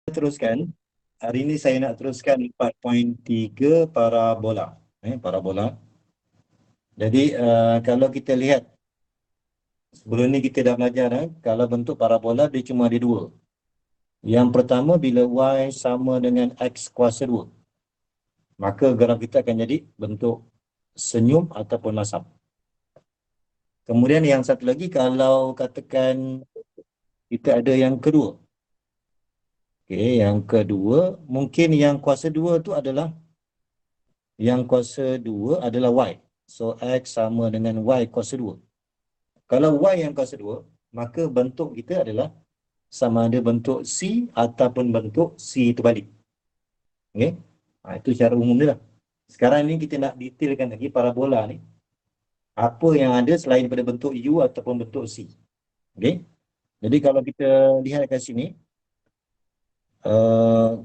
Teruskan. Hari ini saya nak teruskan 4.3 parabola. Parabola. Jadi kalau kita lihat sebelum ni kita dah belajar kalau bentuk parabola dia cuma ada dua. Yang pertama bila y sama dengan x kuasa 2, maka graf kita akan jadi bentuk senyum ataupun masam. Kemudian yang satu lagi kalau katakan kita ada yang kedua. Okey, yang kedua mungkin yang kuasa 2 tu adalah y. So x sama dengan y kuasa 2. Kalau y yang kuasa 2, maka bentuk kita adalah sama ada bentuk C ataupun bentuk C terbalik. Okey. Itu secara umum dia lah. Sekarang ni kita nak detailkan lagi parabola ni. Apa yang ada selain daripada bentuk U ataupun bentuk C. Okey. Jadi kalau kita lihat kat sini,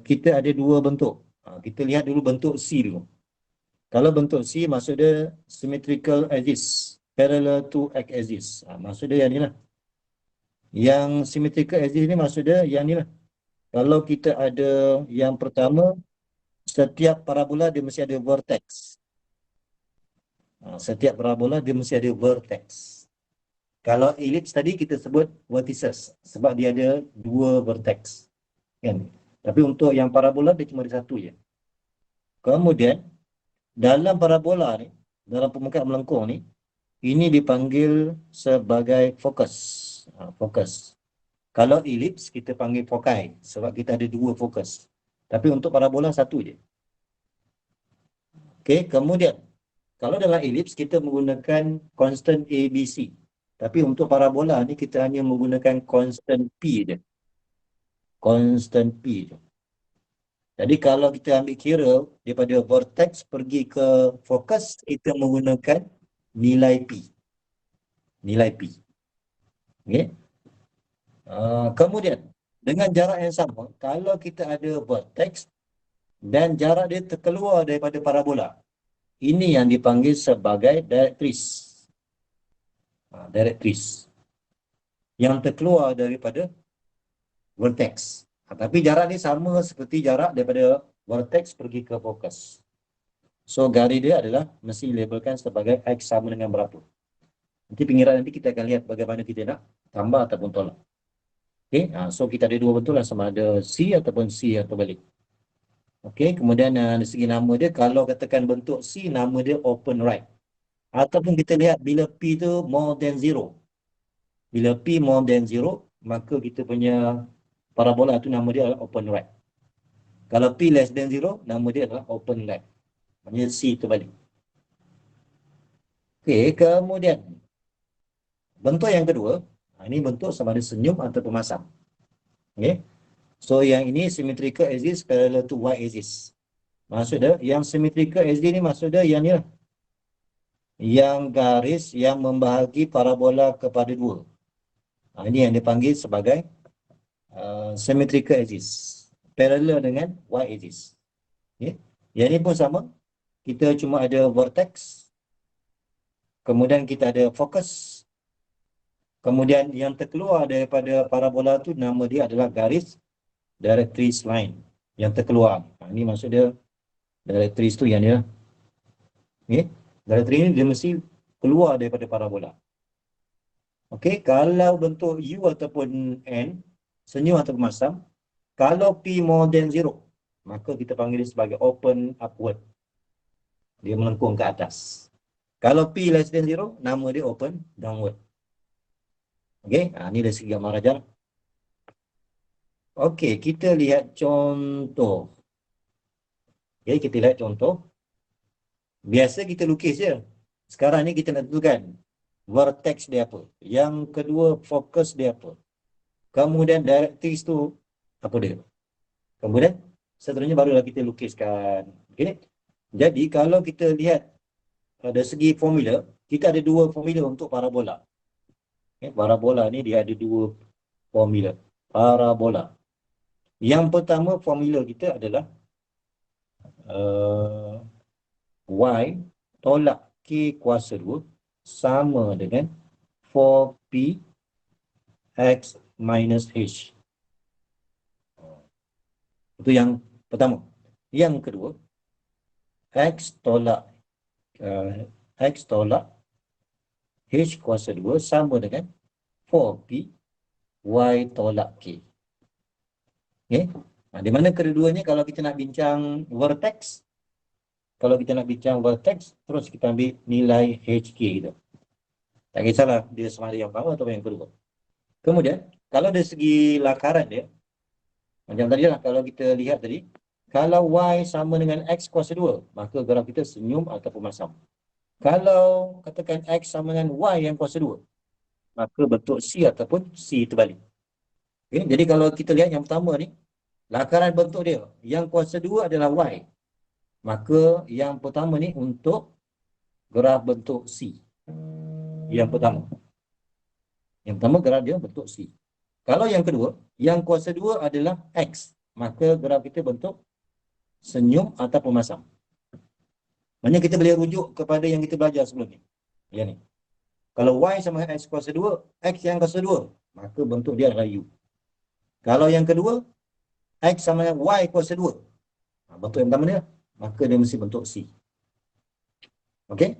kita ada dua bentuk. Kita lihat dulu bentuk C dulu. Kalau bentuk C maksud dia symmetrical axis, parallel to x axis. Maksud dia yang ni lah. Yang symmetrical axis ni maksud dia yang ni lah. Kalau kita ada yang pertama, setiap parabola dia mesti ada vertex. Setiap parabola dia mesti ada vertex. Kalau ellipse tadi kita sebut vertices sebab dia ada dua vertex. Kan? Tapi untuk yang parabola dia cuma ada satu je. Kemudian dalam parabola ni, dalam permukaan melengkung ni, ini dipanggil sebagai fokus. Fokus. Kalau ellipse kita panggil foci sebab kita ada dua fokus. Tapi untuk parabola satu je. Okey, kemudian kalau dalam ellipse kita menggunakan constant ABC. Tapi untuk parabola ni kita hanya menggunakan constant P je. Constant P je. Jadi kalau kita ambil kira daripada vortex pergi ke fokus, kita menggunakan nilai P. Nilai P. Okey. Kemudian dengan jarak yang sama, kalau kita ada vortex dan jarak dia terkeluar daripada parabola, ini yang dipanggil sebagai directris. Directris. Yang terkeluar daripada vortex. Tapi jarak ni sama seperti jarak daripada vortex pergi ke fokus. So garis dia adalah mesti labelkan sebagai x sama dengan berapa. Nanti pinggiran nanti kita akan lihat bagaimana kita nak tambah ataupun tolak. Okay, so kita ada dua bentuk lah, sama ada C ataupun C atau balik. Okey, kemudian dari segi nama dia, kalau katakan bentuk C, nama dia open right. Ataupun kita lihat bila P tu more than 0. Bila P more than 0, maka kita punya parabola tu nama dia adalah open right. Kalau P less than 0, nama dia adalah open left. Maksudnya C terbalik. Okey, kemudian bentuk yang kedua, ini bentuk sama ada senyum atau pemasang. Okey. So yang ini symmetrical axis parallel to y axis. Maksud dia, yang symmetrical axis ni maksud dia yang ni lah. Yang garis yang membahagi parabola kepada dua. Ini yang dipanggil sebagai symmetrical axis. Parallel dengan y axis. Okay. Yang ini pun sama. Kita cuma ada vortex. Kemudian kita ada fokus. Kemudian yang terkeluar daripada parabola tu nama dia adalah garis directrix line. Yang terkeluar. Ini maksud dia directrix tu yang dia. Okay. Directrix ni dia mesti keluar daripada parabola. Okey, kalau bentuk U ataupun N, senyum atau masam, kalau P more than 0, maka kita panggil dia sebagai open upward. Dia melengkung ke atas. Kalau P less than 0, nama dia open downward. Okey, ini dari segi gambar ajar. Okey, kita lihat contoh. Okey, kita lihat contoh. Biasa kita lukis je. Sekarang ni kita nak tentukan vertex dia apa. Yang kedua, fokus dia apa. Kemudian directrix tu apa dia. Kemudian seterusnya barulah kita lukiskan. Okay. Jadi kalau kita lihat dari segi formula, kita ada dua formula untuk parabola. Okay. Parabola ni dia ada dua formula. Parabola. Yang pertama formula kita adalah y tolak k kuasa 2 sama dengan 4p x minus h. Itu yang pertama. Yang kedua, X tolak X tolak H kuasa 2 sama dengan 4P Y tolak K. Okay? Di mana kedua-duanya kalau kita nak bincang vertex, terus kita ambil nilai HK kita. Tak kisahlah dia sama ada yang pertama atau yang kedua. Kemudian, kalau dari segi lakaran dia, macam tadi lah, kalau kita lihat tadi, kalau Y sama dengan X kuasa 2, maka graf kita senyum ataupun masam. Kalau katakan X sama dengan Y yang kuasa 2, maka bentuk C ataupun C terbalik. Okay? Jadi kalau kita lihat yang pertama ni, lakaran bentuk dia, yang kuasa 2 adalah Y. Maka yang pertama ni untuk graf bentuk C. Yang pertama. Yang pertama graf dia bentuk C. Kalau yang kedua, yang kuasa 2 adalah X. Maka graf kita bentuk senyum ataupun masam. Maksudnya kita boleh rujuk kepada yang kita belajar sebelum ni. Yang ni. Kalau Y sama dengan X kuasa 2, X yang kuasa 2, maka bentuk dia adalah U. Kalau yang kedua, X sama dengan Y kuasa 2, bentuk yang pertama dia, maka dia mesti bentuk C. Okey?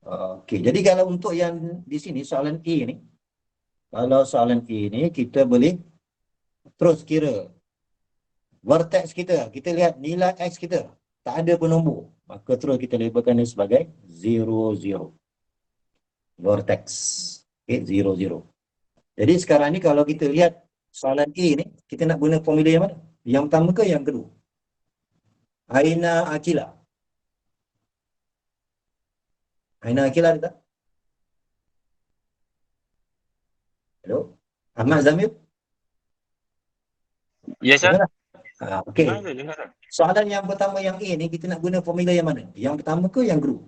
Okey, jadi kalau untuk yang di sini, soalan A ni, kalau soalan A ni, kita boleh terus kira vertex kita, kita lihat nilai X kita, tak ada penombor, maka terus kita labelkan dia sebagai 0, 0. Vertex. Okay, 0, 0. Jadi sekarang ni kalau kita lihat soalan A ni, kita nak guna formula yang mana? Yang pertama ke yang kedua? Aina Akila. Aina Akila ada tak? Hello? Ahmad Zamir? Yes, sir. Dengar tak? Okey. Dengar. Soalan yang pertama yang A ni, kita nak guna formula yang mana? Yang pertama ke yang kedua?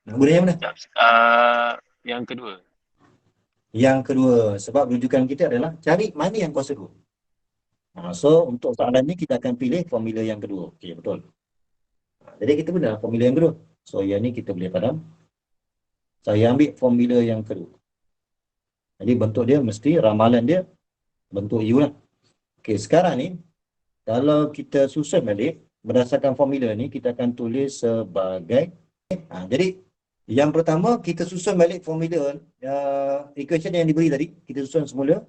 Nak guna yang mana? Yang kedua. Yang kedua. Sebab rujukan kita adalah cari mana yang kuasa 2. So, untuk soalan ni kita akan pilih formula yang kedua. Okey, betul. Jadi kita guna formula yang kedua. So, yang ni kita boleh padam. Saya ambil formula yang kedua. Jadi bentuk dia mesti, ramalan dia bentuk U lah. Okey, sekarang ni kalau kita susun balik berdasarkan formula ni, kita akan tulis sebagai jadi yang pertama kita susun balik formula equation yang diberi tadi, kita susun semula.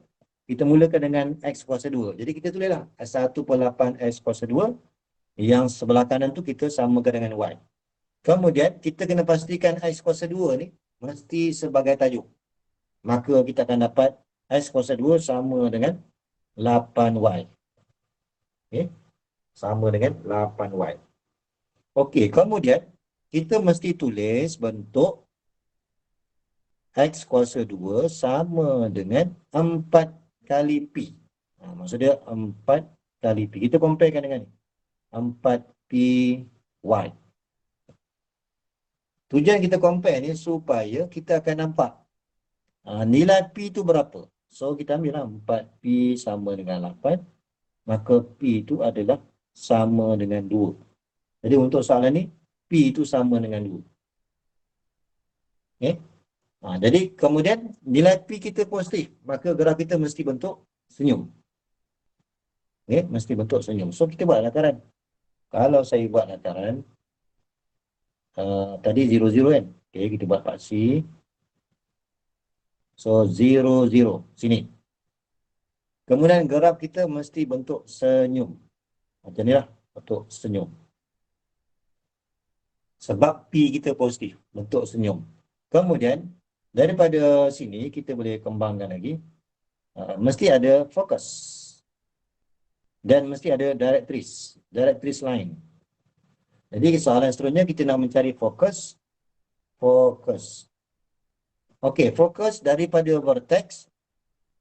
Kita mulakan dengan X kuasa 2. Jadi kita tulislah 1/8 X kuasa 2. Yang sebelah kanan tu kita samakan dengan Y. Kemudian kita kena pastikan X kuasa 2 ni mesti sebagai tajuk. Maka kita akan dapat X kuasa 2 sama dengan 8Y. Okay. Sama dengan 8Y. Okey, kemudian kita mesti tulis bentuk X kuasa 2 sama dengan 4 kali P. Maksudnya 4 kali P. Kita comparekan dengan ni. 4PY. Tujuan kita compare ni supaya kita akan nampak nilai P tu berapa. So kita ambil lah 4P sama dengan 8. Maka P itu adalah sama dengan 2. Jadi untuk soalan ni, P itu sama dengan 2. Okay. Jadi kemudian nilai P kita positif. Maka graf kita mesti bentuk senyum. Okay. Mesti bentuk senyum. So kita buat lakaran. Kalau saya buat lakaran, tadi 0, 0 kan. Okay, kita buat paksi. So 0, 0. Sini. Kemudian graf kita mesti bentuk senyum. Macam ni lah. Bentuk senyum. Sebab P kita positif. Bentuk senyum. Kemudian daripada sini kita boleh kembangkan lagi. Mesti ada fokus. Dan mesti ada directrice. Directrice line. Jadi soalan seterusnya kita nak mencari fokus. Fokus. Okey, fokus daripada vertex.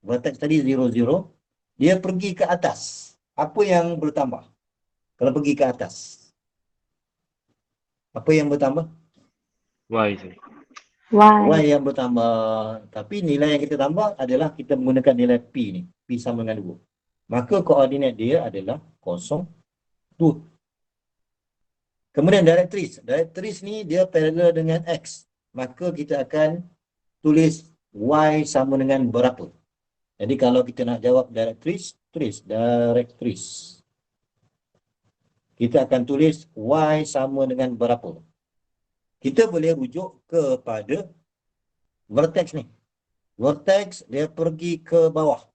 Vertex tadi 0, 0. Dia pergi ke atas. Apa yang bertambah? Kalau pergi ke atas. Apa yang bertambah? Y. Y yang bertambah. Tapi nilai yang kita tambah adalah kita menggunakan nilai P ni. P sama dengan 2. Maka koordinat dia adalah 0, 2. Kemudian directrice. Directrice ni dia parallel dengan X. Maka kita akan tulis Y sama dengan berapa. Jadi kalau kita nak jawab directrice, tulis directrice. Kita akan tulis Y sama dengan berapa. Kita boleh rujuk kepada vertex ni. Vertex dia pergi ke bawah.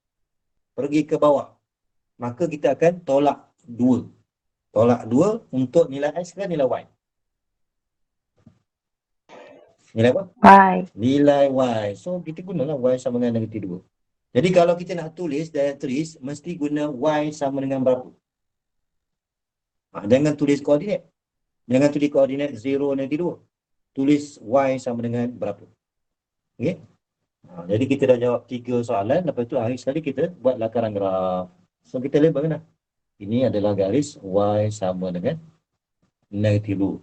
Pergi ke bawah. Maka kita akan tolak 2. Tolak 2 untuk nilai X ke nilai Y? Nilai apa? Y. Nilai Y. So kita gunalah Y sama dengan negatif 2. Jadi kalau kita nak tulis directrice, mesti guna Y sama dengan berapa? Jangan tulis koordinat. Jangan tulis koordinat 0, negatif 2. Tulis Y sama dengan berapa. Okay? Jadi kita dah jawab 3 soalan. Lepas tu akhir sekali kita buat lakaran graf. So kita label kan? Ini adalah garis Y sama dengan negatif 2.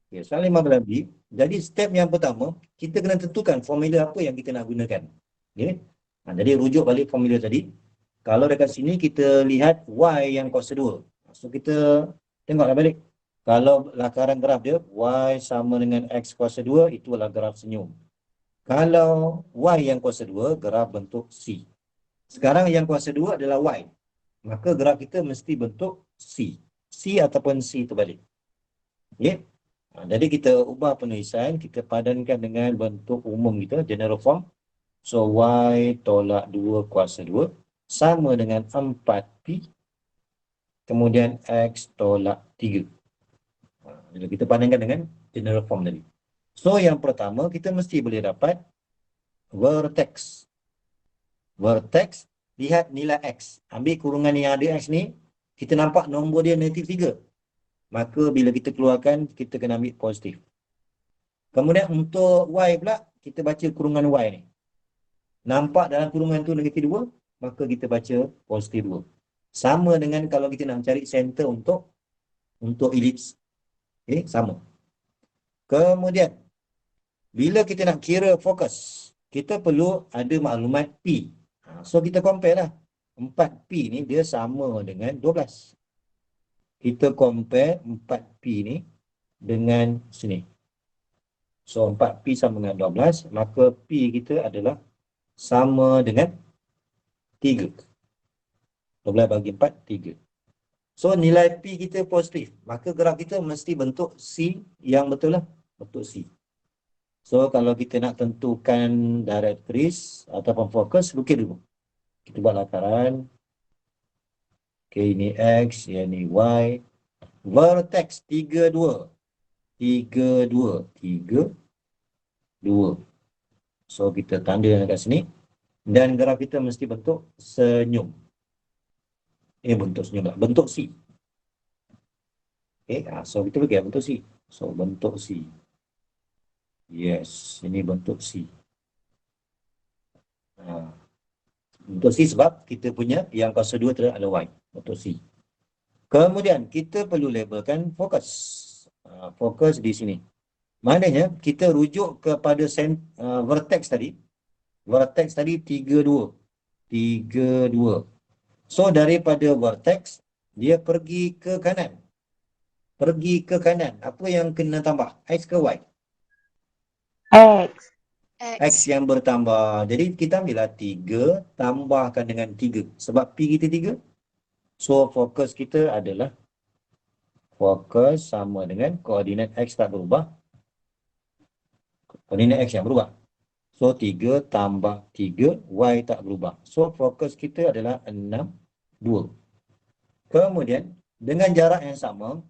Okay, soalan 15B. Jadi step yang pertama, kita kena tentukan formula apa yang kita nak gunakan. Okay? Jadi rujuk balik formula tadi. Kalau dekat sini kita lihat Y yang kuasa 2. So kita tengoklah balik. Kalau lakaran graf dia Y sama dengan X kuasa 2, itu adalah graf senyum. Kalau Y yang kuasa 2, graf bentuk C. Sekarang yang kuasa 2 adalah Y. Maka graf kita mesti bentuk C. C ataupun C terbalik. Okay? Jadi kita ubah penulisan, kita padankan dengan bentuk umum kita, general form. So Y tolak 2 kuasa 2 sama dengan 4P. Kemudian X tolak 3. Jadi kita padankan dengan general form tadi. So yang pertama kita mesti boleh dapat vertex. Vertex, lihat nilai X. Ambil kurungan yang ada X ni, kita nampak nombor dia negatif 3. Maka bila kita keluarkan, kita kena ambil positif. Kemudian untuk Y pula, kita baca kurungan Y ni. Nampak dalam kurungan tu negatif 2, maka kita baca positif 2. Sama dengan kalau kita nak cari center untuk elips. Okay, sama. Kemudian, bila kita nak kira fokus, kita perlu ada maklumat P. So kita compare lah. 4P ni dia sama dengan 12. Kita compare 4P ni dengan sini. So 4P sama dengan 12, maka P kita adalah sama dengan 3. 12 bagi 4, 3. So nilai P kita positif, maka graf kita mesti bentuk C yang betul lah. Bentuk C. So kalau kita nak tentukan directrice ataupun fokus, lukis dulu. Kita buat lakaran. Okay, ini X, yang ini Y. Vertex 3, 2. 3, 2. 3, 2. So kita tanda dekat sini. Dan graf kita mesti bentuk senyum. Bentuk senyum lah. Bentuk C. Okay, so kita bagi bentuk C. So bentuk C. Yes, ini bentuk C. Bentuk C sebab kita punya yang kuasa 2 adalah Y. Bentuk C. Kemudian kita perlu labelkan fokus. Fokus di sini. Maknanya kita rujuk kepada vertex tadi. Vertex tadi 3, 2. 3, 2. So daripada vertex, dia pergi ke kanan. Pergi ke kanan. Apa yang kena tambah? X ke Y? X. X yang bertambah. Jadi kita ambillah 3 tambahkan dengan 3. Sebab P kita 3. So fokus kita adalah fokus sama dengan koordinat X tak berubah. Koordinat X yang berubah. So 3 tambah 3, Y tak berubah. So fokus kita adalah 6, 2. Kemudian dengan jarak yang sama,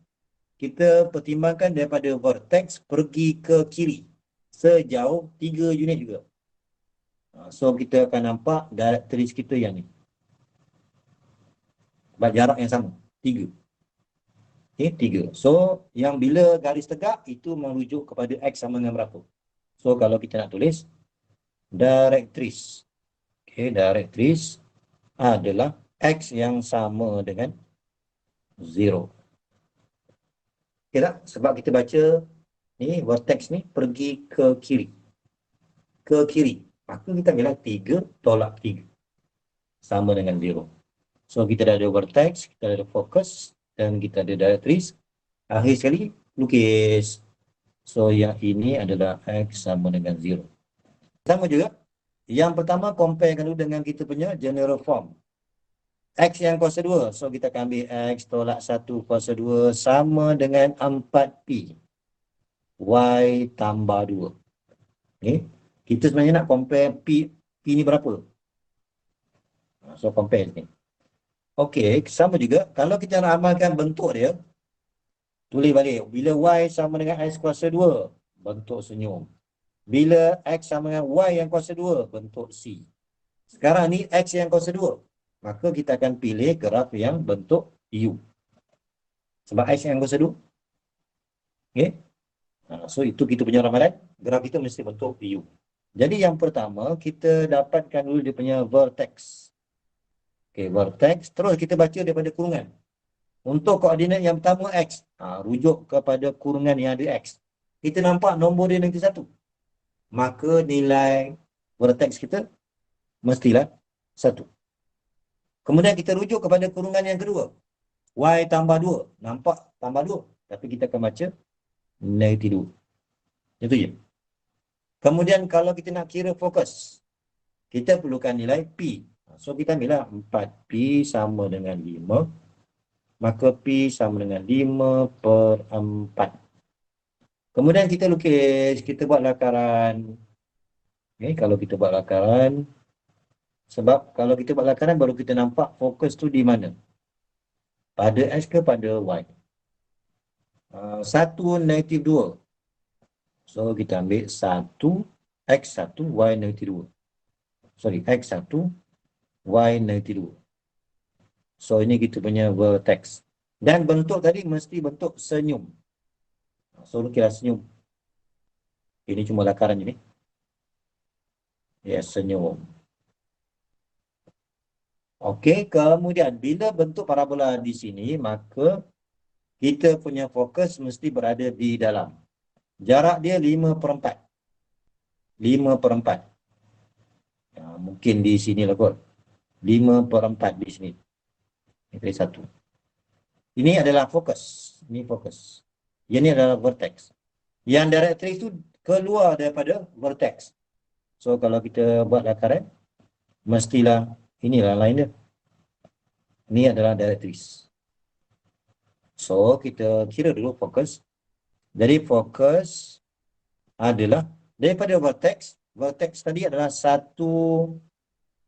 kita pertimbangkan daripada vertex pergi ke kiri. Sejauh 3 unit juga. So kita akan nampak directrice kita yang ni. Sebab jarak yang sama. 3. Okay, 3. So yang bila garis tegak itu merujuk kepada X sama dengan berapa. So kalau kita nak tulis directrice. Okay, directrice adalah X yang sama dengan 0. Okay tak? Sebab kita baca ni vertex ni pergi ke kiri. Ke kiri. Maka kita ambil 3 tolak 3. Sama dengan 0. So kita dah ada vertex, kita ada fokus dan kita ada directrice. Akhir sekali lukis. So yang ini adalah X sama dengan 0. Sama juga. Yang pertama compare dulu dengan kita punya general form. X yang kuasa 2. So kita akan ambil X tolak 1 kuasa 2 sama dengan 4P. Y tambah 2. Okay. Kita sebenarnya nak compare P ni berapa. So compare ni. Okey, sama juga. Kalau kita nak amalkan bentuk dia, tulis balik. Bila Y sama dengan X kuasa 2, bentuk senyum. Bila X sama dengan Y yang kuasa 2, bentuk C. Sekarang ni X yang kuasa 2. Maka kita akan pilih graf yang bentuk U. Sebab X yang kuasa 2. Okay. So itu kita punya ramalan. Graf itu mesti bentuk U. Jadi yang pertama, kita dapatkan dulu dia punya vertex. Okay, vertex. Terus kita baca daripada kurungan. Untuk koordinat yang pertama X, rujuk kepada kurungan yang ada X. Kita nampak nombor dia nanti 1. Maka nilai vertex kita mestilah 1. Kemudian kita rujuk kepada kurungan yang kedua. Y tambah 2. Nampak tambah 2. Tapi kita akan baca negatif 2. Itu je. Kemudian kalau kita nak kira fokus, kita perlukan nilai P. So kita ambillah 4P sama dengan 5. Maka P sama dengan 5/4. Kemudian kita lukis, kita buat lakaran. Okay, kalau kita buat lakaran, sebab kalau kita buat lakaran baru kita nampak fokus tu di mana. Pada X ke pada Y. 1 negatif 2. So kita ambil 1 X1 Y negatif 2. Sorry, X1 Y negatif 2. So ini kita punya vertex. Dan bentuk tadi mesti bentuk senyum. So lukislah senyum. Ini cuma lakaran je ni. Ya, senyum. Okey, kemudian bila bentuk parabola di sini, maka kita punya fokus mesti berada di dalam. Jarak dia 5/4. 5/4. Mungkin di sini lah kot. 5/4 di sini. Ini 1. Ini adalah fokus. Ini fokus. Ini adalah vertex. Yang directrix itu keluar daripada vertex. So kalau kita buat lakaran, mestilah inilah line dia. Ini adalah directrix. So kita kira dulu fokus. Jadi fokus adalah daripada vertex. Vertex tadi adalah 1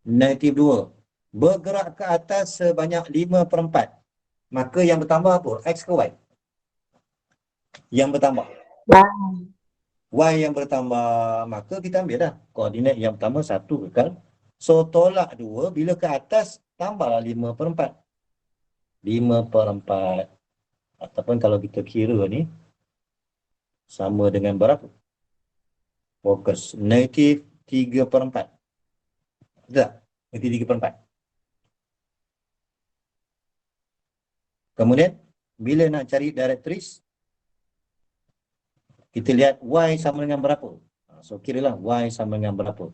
negatif 2. Bergerak ke atas sebanyak 5/4. Maka yang bertambah apa? X ke Y? Yang bertambah. Y yang bertambah. Maka kita ambil dah. Koordinat yang pertama 1 kekal. So tolak 2. Bila ke atas, tambahlah 5/4. 5/4. Ataupun kalau kita kira ni, sama dengan berapa? Fokus. Negatif 3/4. Betul tak? Negatif 3/4. Kemudian, bila nak cari directrix, kita lihat Y sama dengan berapa. So, kiralah Y sama dengan berapa.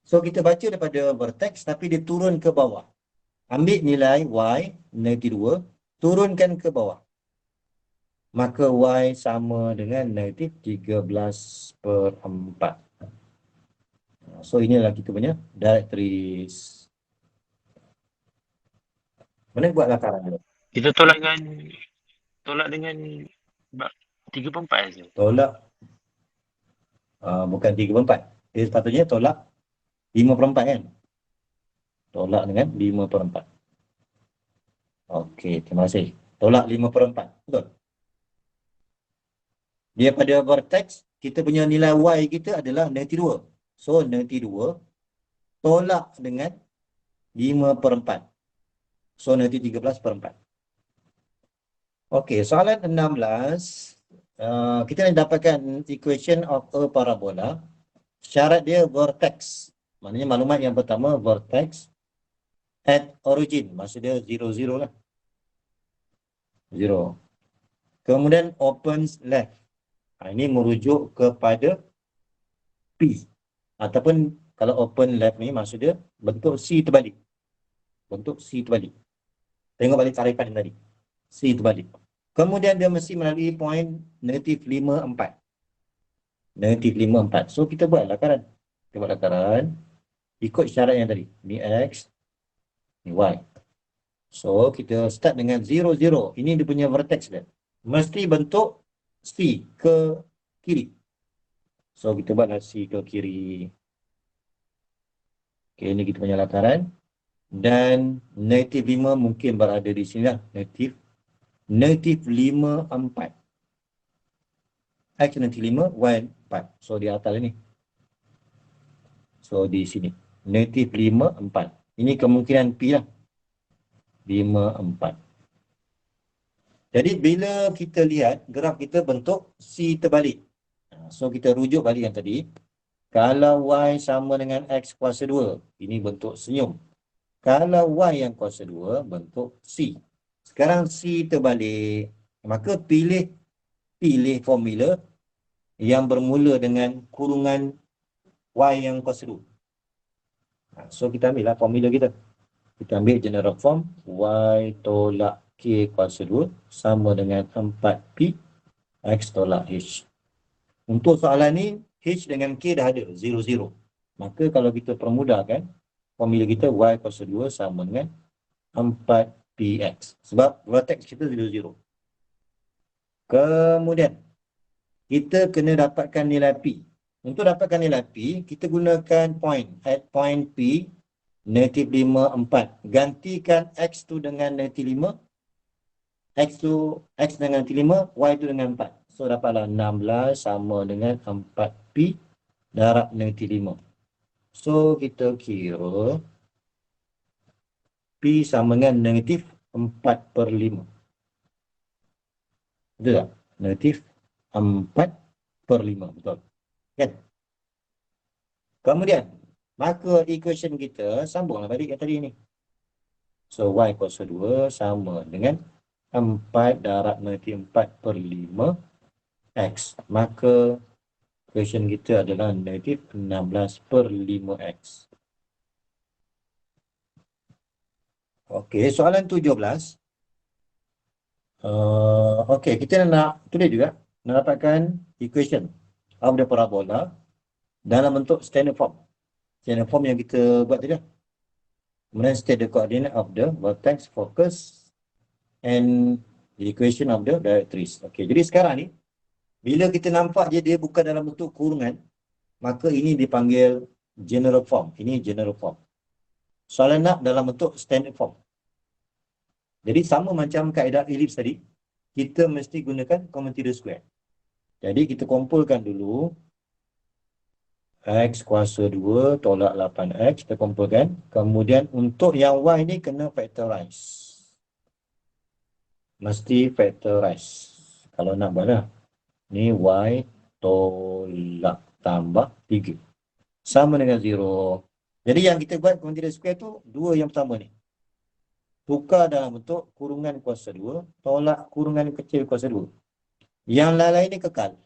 So, kita baca daripada vertex, tapi dia turun ke bawah. Ambil nilai Y, negatif 2, turunkan ke bawah. Maka Y sama dengan negatif 13/4. So, inilah kita punya directrix. Mana buat lakaran dulu? Kita tolak dengan 3/4 saja. Tolak bukan 3/4. Dia sepatutnya tolak 5/4 kan? Tolak dengan 5/4. Okey, terima kasih. Tolak 5/4. Betul. Dia pada vertex, kita punya nilai Y kita adalah negatif 2. So, negatif 2 tolak dengan 5/4. So, negatif 13/4. Okey, soalan 16. Kita nak dapatkan equation of a parabola. Syarat dia vertex. Maknanya maklumat yang pertama vertex at origin. Maksud dia 0, 0 lah. 0. Kemudian opens left. Ini merujuk kepada P. Ataupun kalau open left ni maksud dia bentuk C terbalik. Bentuk C terbalik. Tengok balik tarifan tadi. C terbalik. Kemudian dia mesti melalui point negatif 5/4. Negatif 5/4. So kita buat lakaran. Kita buat dataran. Ikut syarat yang tadi. Ni X, ni Y. So, kita start dengan 0, 0. Ini dia punya vertex dia. Mesti bentuk C ke kiri. So, kita buatlah C ke kiri. Okay, ini kita punya lataran. Dan negatif 5 mungkin berada di sini lah. Negatif 5, 4. X negatif 5, Y 4. So, di atas ni. So, di sini. Negatif 5, 4. Ini kemungkinan P lah. 5, 4. Jadi, bila kita lihat graf kita bentuk C terbalik. So, kita rujuk balik yang tadi. Kalau Y sama dengan X kuasa 2, ini bentuk senyum. Kalau Y yang kuasa 2, bentuk C. Sekarang C terbalik. Maka pilih formula yang bermula dengan kurungan Y yang kuasa 2. So, kita ambil lah formula kita. Kita ambil general form. Y tolak K kuasa 2 sama dengan 4P X tolak H. Untuk soalan ni, H dengan K dah ada, 0, 0. Maka kalau kita permudahkan, formula kita Y kuasa 2 sama dengan 4PX. Sebab vertex kita 0, 0. Kemudian, kita kena dapatkan nilai P. Untuk dapatkan nilai P, kita gunakan point. At point P, negatif 5, 4. Gantikan X tu dengan negatif 5. X dengan negatif 5, Y tu dengan 4. So, dapatlah 16 sama dengan 4P darab negatif 5. So, kita kira P sama dengan negatif 4/5. Betul tak? Negatif 4/5. Betul. Kan? Kemudian, maka equation kita sambunglah balik yang tadi ni. So, Y kuasa 2 sama dengan 4 darab negatif 4/5 X. Maka equation kita adalah negatif 16/5X. Okey, soalan 17. Okey, kita nak tulis juga. Nak dapatkan equation of the parabola dalam bentuk standard form. Standard form yang kita buat tadi lah. Kemudian state the coordinate of the vertex, focus and the equation of the directrix. Okey, jadi sekarang ni bila kita nampak dia bukan dalam bentuk kurungan, maka ini dipanggil general form. Ini general form. Soalan nak dalam bentuk standard form. Jadi sama macam kaedah ellipse tadi, kita mesti gunakan common interior square. Jadi kita kumpulkan dulu X kuasa 2 tolak 8X, kita kumpulkan. Kemudian untuk yang Y ni kena factorize. Mesti factorize. Kalau nak buat lah. Ni Y tolak tambah 3. Sama dengan 0. Jadi yang kita buat common interior square tu, 2 yang pertama ni. Tukar dalam bentuk kurungan kuasa 2 tolak kurungan kecil kuasa 2. Yang lain-lain ni kekal.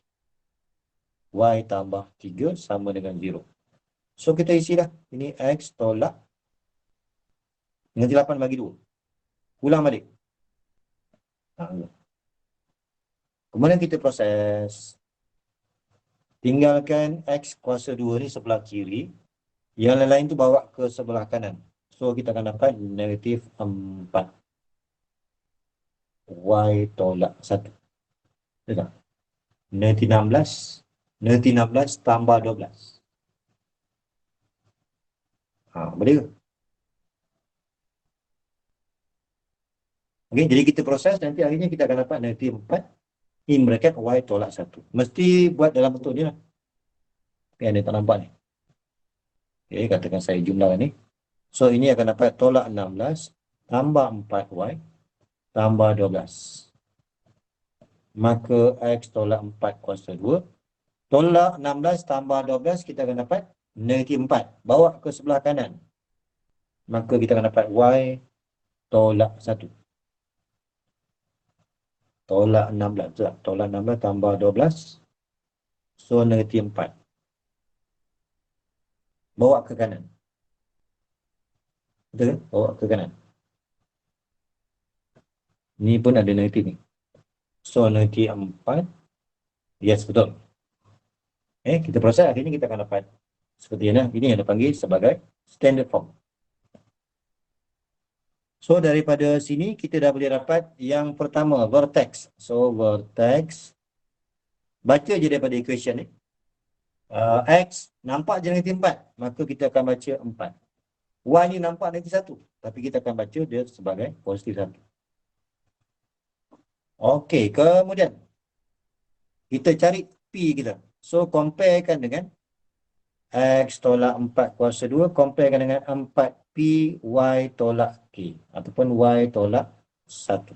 Y tambah 3 sama dengan 0. So kita isilah. Ini X tolak dengan 8 bagi 2. Ulang balik. Kemudian kita proses. Tinggalkan X kuasa 2 ni sebelah kiri. Yang lain-lain tu bawa ke sebelah kanan. So kita akan dapat negatif 4. Y tolak 1. Betul tak? Negatif 16. Negatif 16 tambah 12. Boleh ke? Okey, jadi kita proses, nanti akhirnya kita akan dapat negatif 4 in bracket Y tolak 1. Mesti buat dalam bentuk ni lah. Tapi ada tak nampak ni. Okey, katakan saya jumlahkan ni. So, ini akan dapat tolak 16 tambah 4Y tambah 12. Maka X tolak 4 kuasa 2. Tolak 16 tambah 12, kita akan dapat negatif 4. Bawa ke sebelah kanan. Maka kita akan dapat Y tolak 1. Tolak 16. Betul tak? Tolak 16 tambah 12. So, negatif 4. Bawa ke kanan. Betul? Bawa ke kanan. Ni pun ada negatif ni. So, negatif 4. Yes, betul. Kita proses. Akhirnya kita akan dapat Seperti ini yang dipanggil sebagai standard form. So daripada sini kita dah boleh dapat yang pertama, vertex. So vertex, baca je daripada equation ni. X nampak je negatif 4, maka kita akan baca 4. Y ni nampak negatif 1, tapi kita akan baca dia sebagai positif 1. Okey, kemudian kita cari P kita. So comparekan dengan X tolak 4 kuasa 2, comparekan dengan 4P Y tolak K, ataupun Y tolak 1.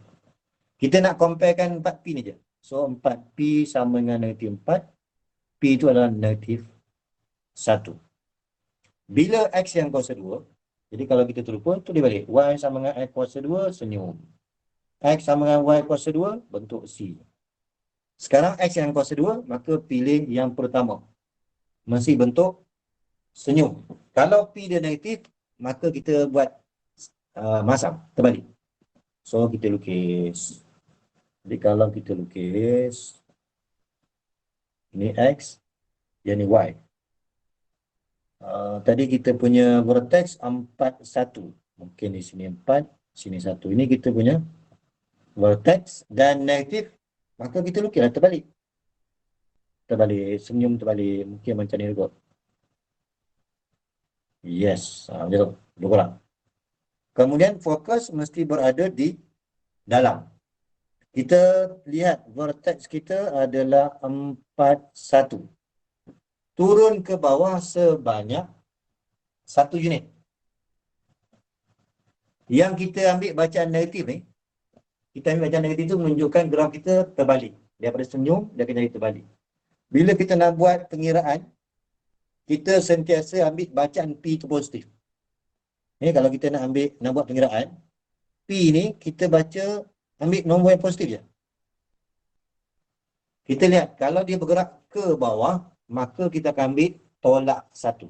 Kita nak comparekan 4P ni je. So 4P sama dengan negatif 4, P itu adalah negatif 1. Bila X yang kuasa 2, jadi kalau kita terlupa, tulis balik. Y sama dengan X kuasa 2, senyum. X sama dengan Y kuasa 2, bentuk C. Sekarang X yang kuasa 2, maka pilih yang pertama. Mesti bentuk senyum. Kalau P dia negatif, maka kita buat masam, terbalik. So kita lukis. Jadi kalau kita lukis, ini X, yang ni Y. Tadi kita punya vertex 4, 1. Mungkin di sini 4, sini 1. Ini kita punya vertex dan negatif, maka kita lukislah terbalik. Terbalik, senyum terbalik. Mungkin macam ni juga. Yes, macam tu. Dua korang. Kemudian fokus mesti berada di dalam. Kita lihat vertex kita adalah 4, 1. Turun ke bawah sebanyak 1 unit. Yang kita ambil bacaan negatif ni, kita ambil bacaan negatif tu menunjukkan graf kita terbalik. Daripada senyum, dia akan jadi terbalik. Bila kita nak buat pengiraan, kita sentiasa ambil bacaan P itu positif. Ni kalau kita nak buat pengiraan, P ni kita baca, ambil nombor yang positif je. Kita lihat, kalau dia bergerak ke bawah, maka kita akan ambil tolak 1.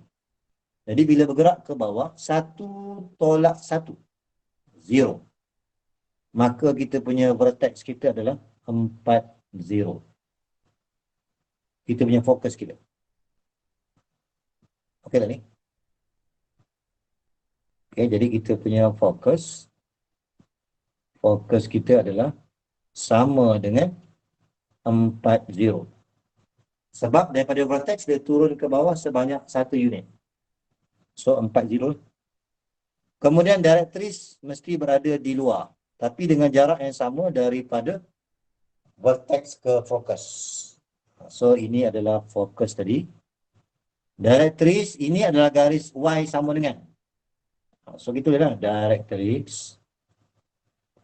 Jadi bila bergerak ke bawah, 1 tolak 1, 0. Maka kita punya vertex kita adalah 4, 0. Kita punya fokus kita. Okey tak ni? Okey, jadi kita punya fokus kita adalah sama dengan 4, 0. Sebab daripada vertex dia turun ke bawah sebanyak 1 unit. So 4, 0. Kemudian directress mesti berada di luar, tapi dengan jarak yang sama daripada vertex ke fokus. So ini adalah fokus tadi. Directress ini adalah garis Y sama dengan. So gitulah directress.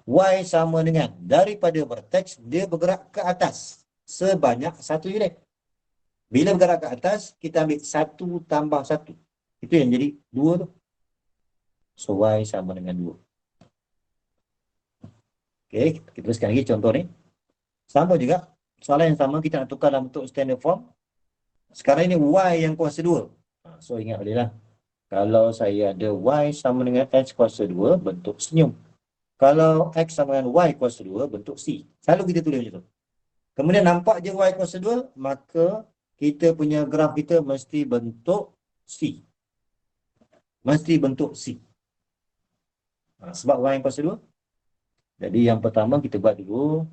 Y sama dengan daripada vertex dia bergerak ke atas sebanyak 1 unit. Bila bergerak ke atas, kita ambil 1 tambah 1. Itu yang jadi 2 tu. So Y sama dengan 2. Okey, kita teruskan lagi contoh ni. Sama juga, soalan yang sama kita nak tukar dalam bentuk standard form. Sekarang ini Y yang kuasa 2. So ingat boleh lah. Kalau saya ada Y sama dengan X kuasa 2, bentuk senyum. Kalau X sama dengan Y kuasa 2, bentuk C. Selalu kita tulis macam tu. Kemudian nampak je Y kuasa 2, maka kita punya graf kita mesti bentuk C. Mesti bentuk C. Sebab Y yang kuasa 2. Jadi yang pertama kita buat dulu.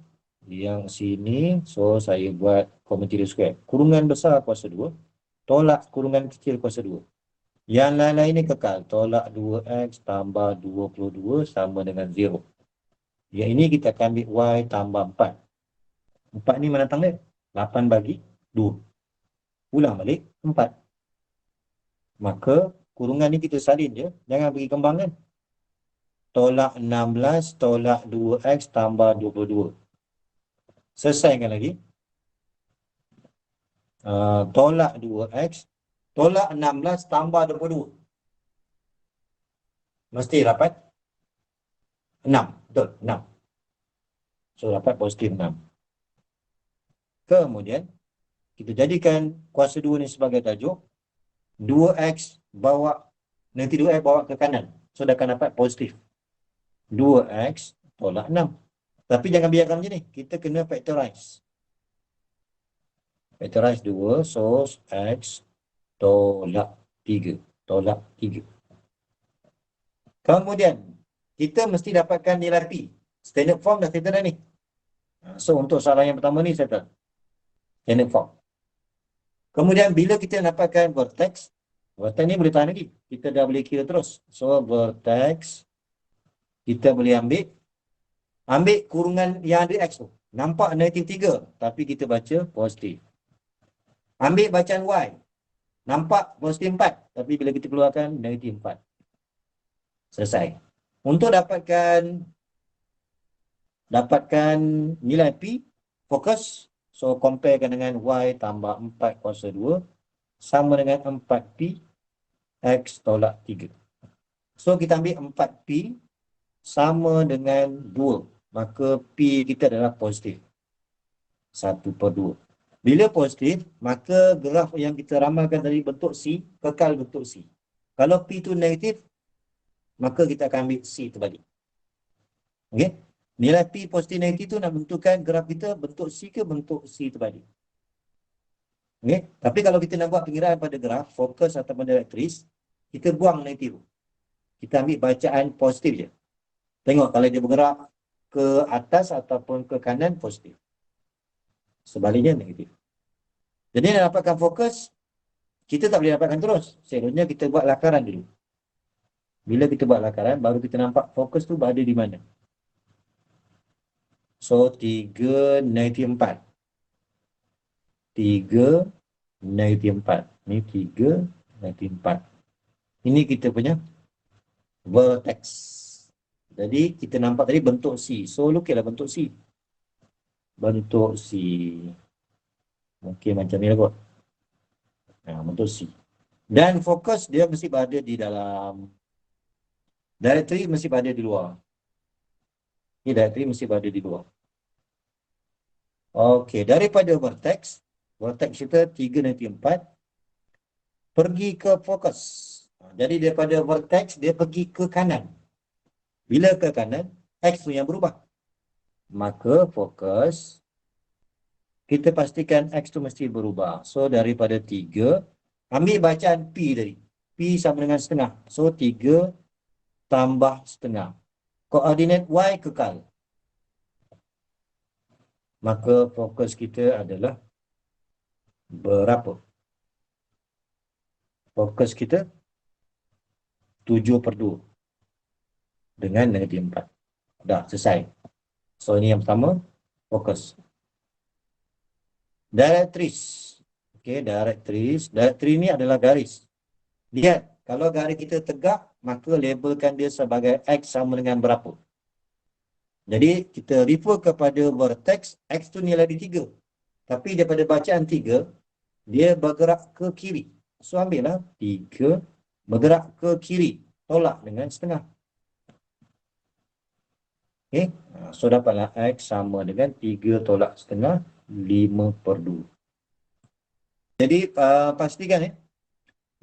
Yang sini, so saya buat commutative square. Kurungan besar kuasa 2, tolak kurungan kecil kuasa 2. Yang lain-lain ini kekal. Tolak 2X tambah 22 sama dengan 0. Yang ini kita akan ambil Y tambah 4. 4 ni mana datang dia? 8 bagi 2. Ulang balik 4. Maka kurungan ni kita salin je. Jangan bagi kembang kan. Tolak 16 tolak 2X tambah 22. Selesaikan lagi. Tolak 2X. Tolak 16 tambah 22. Mesti dapat 6. Betul, 6. So dapat positif 6. Kemudian, kita jadikan kuasa 2 ni sebagai tajuk. 2X bawa, nanti 2X bawa ke kanan. So dah akan dapat positif 2X tolak 6. Tapi jangan biarkan macam ni. Kita kena factorize. Factorize 2, so X tolak 3. Tolak 3. Kemudian, kita mesti dapatkan nilai P. Standard form dah settle dah ni. So, untuk soalan yang pertama ni settle. Standard form. Kemudian, bila kita dapatkan vertex ni boleh tahan lagi. Kita dah boleh kira terus. So, vertex, kita boleh ambil kurungan yang ada X tu. Nampak negatif 3, tapi kita baca positif. Ambil bacaan Y. Nampak positif 4, tapi bila kita keluarkan negatif 4. Selesai. Untuk dapatkan nilai P, fokus. So, comparekan dengan Y tambah 4 kuasa 2 sama dengan 4P X tolak 3. So, kita ambil 4P sama dengan 2. Maka P kita adalah positif. 1/2. Bila positif, maka graf yang kita ramalkan tadi bentuk C, kekal bentuk C. Kalau P itu negatif, maka kita akan ambil C terbalik. Okey? Nilai P positif negatif tu nak bentukkan graf kita bentuk C ke bentuk C terbalik. Okey? Tapi kalau kita nak buat pengiraan pada graf, fokus ataupun direktris, kita buang negatif. Kita ambil bacaan positif je. Tengok kalau dia bergerak ke atas ataupun ke kanan, positif. Sebaliknya negatif. Jadi nak dapatkan fokus, kita tak boleh dapatkan terus. Sebenarnya kita buat lakaran dulu. Bila kita buat lakaran, baru kita nampak fokus tu berada di mana. So, 3 negatif 4. 3 negatif 4. Ni 3 negatif 4. Ini kita punya vertex. Jadi, kita nampak tadi bentuk C. So, lukislah bentuk C. Bentuk C. Mungkin macam ni lah kot. Bentuk C. Dan fokus dia mesti berada di dalam. Directory mesti berada di luar. Ini directory mesti berada di luar. Okey, daripada vertex kita 3 negatif 4 pergi ke fokus. Jadi daripada vertex dia pergi ke kanan. Bila ke kanan, X tu yang berubah. Maka fokus kita pastikan X tu mesti berubah. So daripada 3, ambil bacaan P tadi. P sama dengan setengah. So 3 tambah setengah. Koordinat Y kekal. Maka fokus kita adalah berapa? Fokus kita 7/2 dengan negatif 4. Dah selesai. So ini yang pertama, fokus. Directris. Okey, directris. Directris ni adalah garis. Lihat, kalau garis kita tegak, maka labelkan dia sebagai X sama dengan berapa. Jadi, kita refer kepada vertex, X tu nilai di 3. Tapi daripada bacaan 3, dia bergerak ke kiri. So, ambillah 3 bergerak ke kiri. Tolak dengan setengah. Okay. So, dapatlah X sama dengan 3 tolak setengah, 5/2. Jadi, pastikan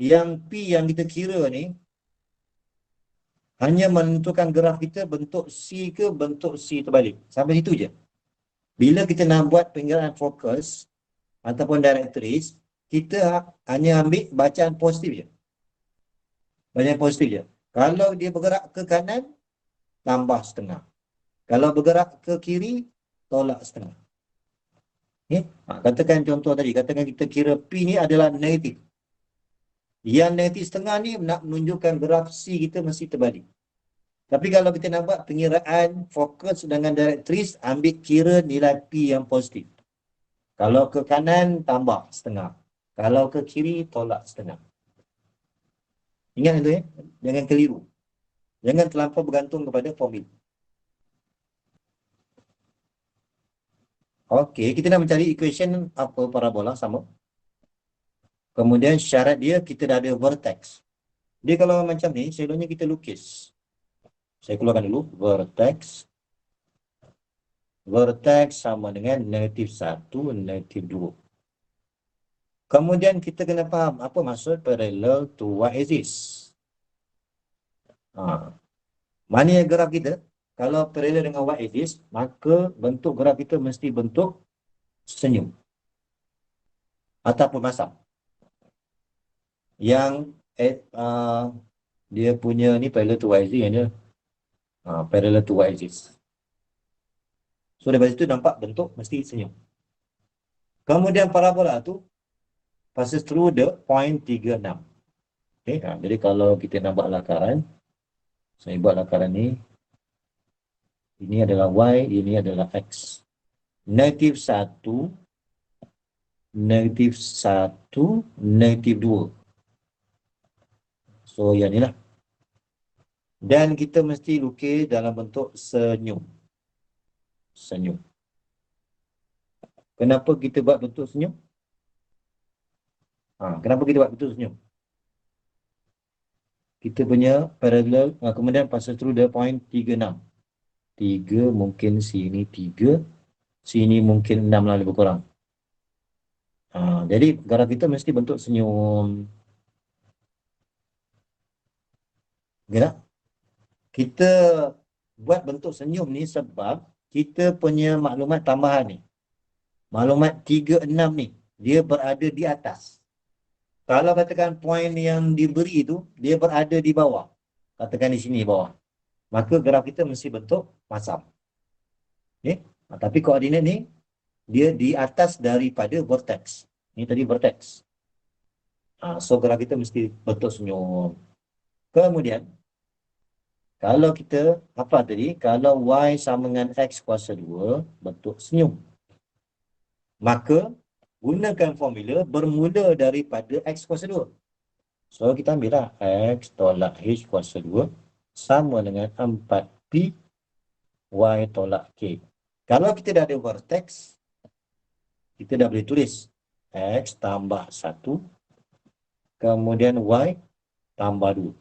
yang P yang kita kira ni hanya menentukan graf kita bentuk C ke bentuk C terbalik. Sampai situ je. Bila kita nak buat pengiraan fokus ataupun directris, kita hanya ambil bacaan positif je. Bacaan positif je. Kalau dia bergerak ke kanan, tambah setengah. Kalau bergerak ke kiri, tolak setengah. Okay? Katakan contoh tadi, katakan kita kira P ni adalah negatif. Yang negatif setengah ni nak menunjukkan graf C kita mesti terbalik. Tapi kalau kita nak buat pengiraan fokus dengan directris, ambil kira nilai P yang positif. Kalau ke kanan, tambah setengah. Kalau ke kiri, tolak setengah. Ingat itu ya, jangan keliru. Jangan terlampau bergantung kepada formula. Okey, kita nak mencari equation apa parabola sama. Kemudian syarat dia kita dah ada vertex. Dia kalau macam ni, selalunya kita lukis. Saya keluarkan dulu vertex. Vertex sama dengan negatif 1, negatif 2. Kemudian kita kena faham apa maksud parallel to y-axis. Mana graf kita? Kalau parallel dengan y-axis, maka bentuk graf kita mesti bentuk senyum. Ataupun masam. Yang dia punya ni parallel to y-axis yang dia parallel to y-axis. So daripada situ nampak bentuk mesti senyum. Kemudian parabola tu passes through the point 36. Okay, jadi kalau kita nak buat lakaran, saya buat lakaran ni. Ini adalah y, ini adalah x. Negatif 1, negatif 1, negatif 2. So yang ni lah. Dan kita mesti lukis dalam bentuk senyum. Senyum. Kenapa kita buat bentuk senyum? Kenapa kita buat bentuk senyum? Kita punya parallel, kemudian passes through the point 36. 3 mungkin sini 3, sini mungkin 6 lah lebih kurang. Jadi graf kita mesti bentuk senyum. Okay tak? Kita buat bentuk senyum ni sebab kita punya maklumat tambahan ni, maklumat 36 ni, dia berada di atas. Kalau katakan poin yang diberi tu, dia berada di bawah. Katakan di sini bawah. Maka graf kita mesti bentuk masam. Okay? Tapi koordinat ni, dia di atas daripada vertex. Ni tadi vertex. So graf kita mesti bentuk senyum. Kemudian, kalau kita, apa tadi? Kalau y sama dengan x kuasa 2, bentuk senyum. Maka, gunakan formula bermula daripada x kuasa 2. So, kita ambil lah x tolak h kuasa 2 sama dengan 4p y tolak k. Kalau kita dah ada vertex, kita dah boleh tulis x tambah 1, kemudian y tambah 2.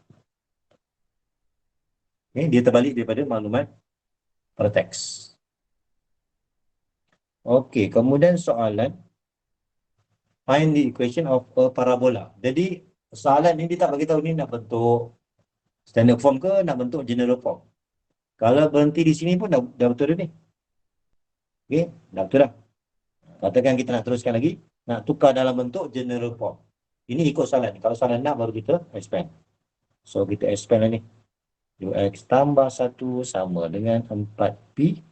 Okay, dia terbalik daripada maklumat vertex. Okey, kemudian soalan find the equation of a parabola. Jadi soalan ni dia tak bagi tahu ni nak bentuk standard form ke nak bentuk general form. Kalau berhenti di sini pun dah betul dah ni. Okey, dah betul dah. Katakan kita nak teruskan lagi, nak tukar dalam bentuk general form. Ini ikut soalan. Kalau soalan nak baru kita expand. So kita expand lah ni. 2x tambah 1 sama dengan 4p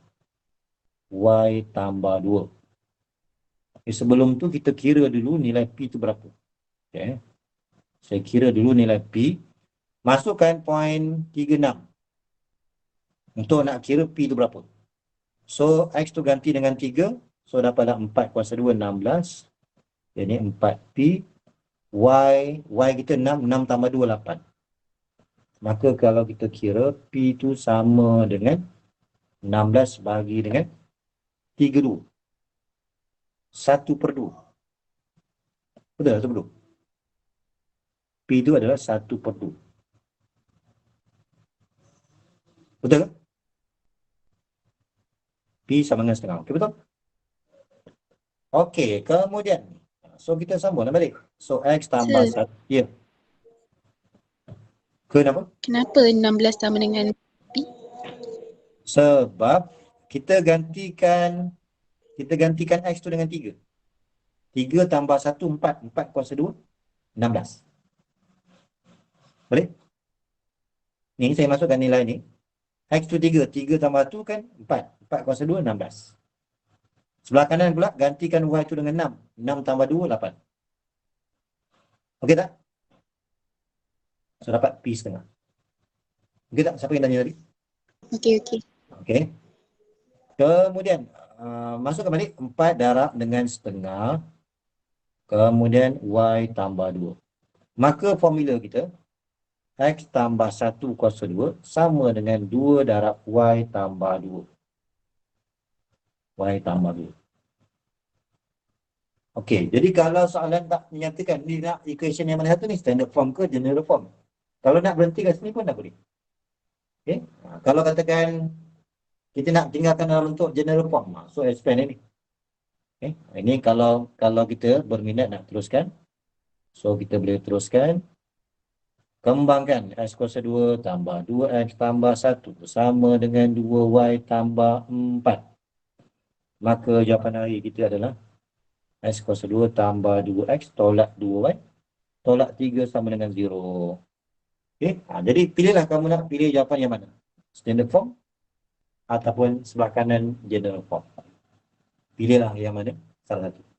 y tambah 2. Sebelum tu kita kira dulu nilai p tu berapa. Okay. Saya kira dulu nilai p. Masukkan poin 36. Untuk nak kira p tu berapa. So x tu ganti dengan 3. So dapatlah 4 kuasa 2, 16. Jadi 4p. Y kita 6. 6 tambah 2, 8. Maka kalau kita kira P tu sama dengan 16 bagi dengan 32. 1/2. Betul atau belum? P tu adalah 1/2. Betul ke? P sama dengan setengah. Okey, betul? Okey, kemudian. So kita sambung balik. So X tambah 1. Ya. Kenapa? Kenapa 16 sama dengan P? Sebab kita gantikan X tu dengan 3. 3 tambah 1, 4. 4 kuasa 2, 16. Boleh? Ni saya masukkan nilai ni. X tu 3. 3 tambah 1 kan 4. 4 kuasa 2, 16. Sebelah kanan pula gantikan Y tu dengan 6. 6 tambah 2, 8. Okey tak? So dapat P setengah. Okey tak? Siapa yang tanya tadi? Okey. Okey. Kemudian masukkan balik 4 darab dengan setengah. Kemudian Y tambah 2. Maka formula kita X tambah 1 kuasa 2 sama dengan 2 darab Y tambah 2. Y tambah 2. Okey, jadi kalau soalan tak menyatakan ni nak equation yang mana satu ni, standard form ke general form. Kalau nak berhenti kat sini pun dah boleh. Okey, kalau katakan kita nak tinggalkan dalam bentuk general form, so expand ini. Okay. Ini kalau kita berminat nak teruskan, so kita boleh teruskan. Kembangkan X kuasa 2 tambah 2X tambah 1 sama dengan 2Y tambah 4. Maka jawapan hari kita adalah X kuasa 2 tambah 2X tolak 2Y tolak 3 sama dengan 0. Okey, jadi pilihlah kamu nak pilih jawapan yang mana. Standard form ataupun sebelah kanan general form. Pilihlah yang mana salah satu.